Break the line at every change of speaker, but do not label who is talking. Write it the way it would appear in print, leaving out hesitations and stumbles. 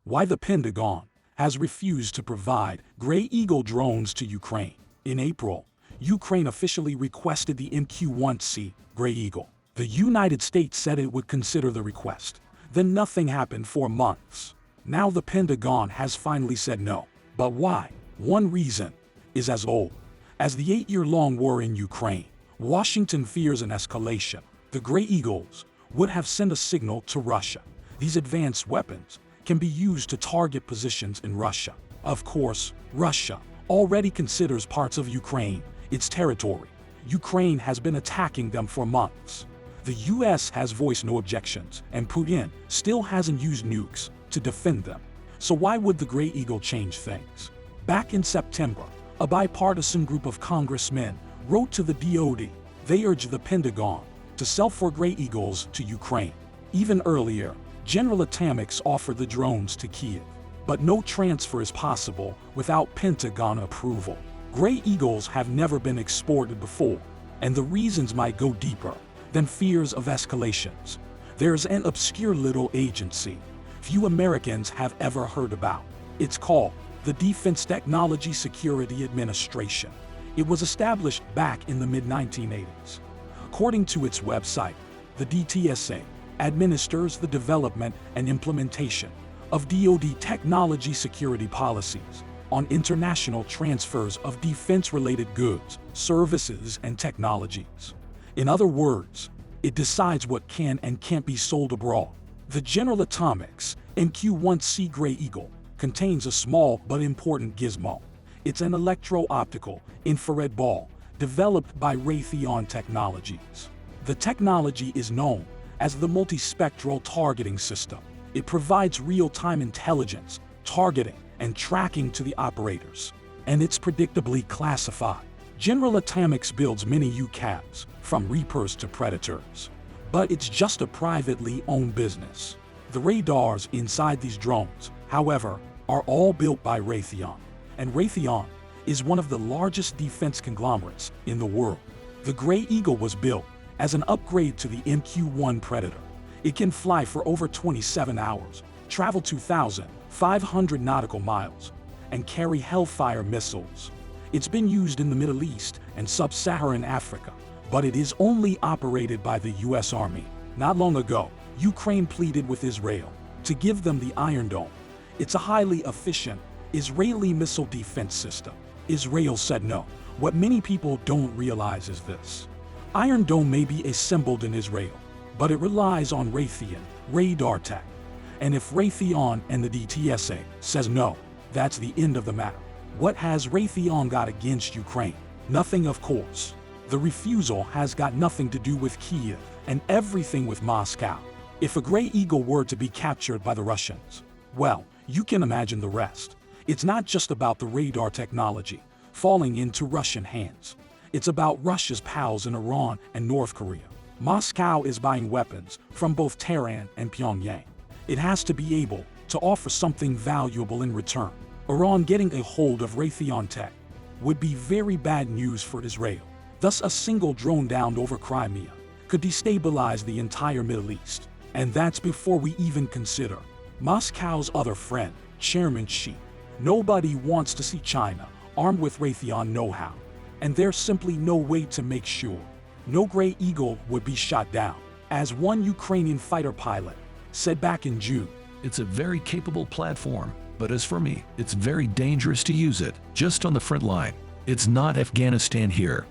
Why the Pentagon has refused to provide Gray Eagle drones to Ukraine. In April, Ukraine officially requested the MQ-1C Gray Eagle. The United States said it would consider the request. Then nothing happened for months. Now the Pentagon has finally said no. But why? One reason is as old as the 8-year-long war in Ukraine. Washington fears an escalation. The Gray Eagles would have sent a signal to Russia. These advanced weapons can be used to target positions in Russia. Of course, Russia already considers parts of Ukraine its territory. Ukraine has been attacking them for months. The US has voiced no objections, and Putin still hasn't used nukes to defend them. So why would the Gray Eagle change things? Back in September, a bipartisan group of congressmen wrote to the DoD. They urged the Pentagon to sell 4 Gray Eagles to Ukraine. Even earlier, General Atomics offered the drones to Kyiv. But no transfer is possible without Pentagon approval. Gray Eagles have never been exported before, and the reasons might go deeper than fears of escalations. There's an obscure little agency few Americans have ever heard about. It's called the Defense Technology Security Administration. It was established back in the mid-1980s. According to its website, the DTSA administers the development and implementation of DoD technology security policies on international transfers of defense-related goods, services, and technologies. In other words, it decides what can and can't be sold abroad. The General Atomics MQ-1C Gray Eagle contains a small but important gizmo. It's an electro-optical infrared ball developed by Raytheon Technologies. The technology is known as the multispectral targeting system. It provides real-time intelligence, targeting, and tracking to the operators, and it's predictably classified. General Atomics builds many UCAVs, from Reapers to Predators. But it's just a privately owned business. The radars inside these drones, however, are all built by Raytheon, and Raytheon is one of the largest defense conglomerates in the world. The Gray Eagle was built as an upgrade to the MQ-1 Predator. It can fly for over 27 hours, travel 2,500 nautical miles, and carry Hellfire missiles. It's been used in the Middle East and Sub-Saharan Africa, but it is only operated by the US Army. Not long ago, Ukraine pleaded with Israel to give them the Iron Dome. It's a highly efficient Israeli missile defense system. Israel said no. What many people don't realize is this. Iron Dome may be assembled in Israel, but it relies on Raytheon radar tech. And if Raytheon and the DTSA says no, that's the end of the matter. What has Raytheon got against Ukraine? Nothing, of course. The refusal has got nothing to do with Kyiv and everything with Moscow. If a Gray Eagle were to be captured by the Russians, well, you can imagine the rest. It's not just about the radar technology falling into Russian hands. It's about Russia's pals in Iran and North Korea. Moscow is buying weapons from both Tehran and Pyongyang. It has to be able to offer something valuable in return. Iran getting a hold of Raytheon tech would be very bad news for Israel. Thus, a single drone downed over Crimea could destabilize the entire Middle East. And that's before we even consider Moscow's other friend, Chairman Xi. Nobody wants to see China armed with Raytheon know-how. And there's simply no way to make sure no Gray Eagle would be shot down. As one Ukrainian fighter pilot said back in June,
"It's a very capable platform, but as for me, it's very dangerous to use it just on the front line. It's not Afghanistan here.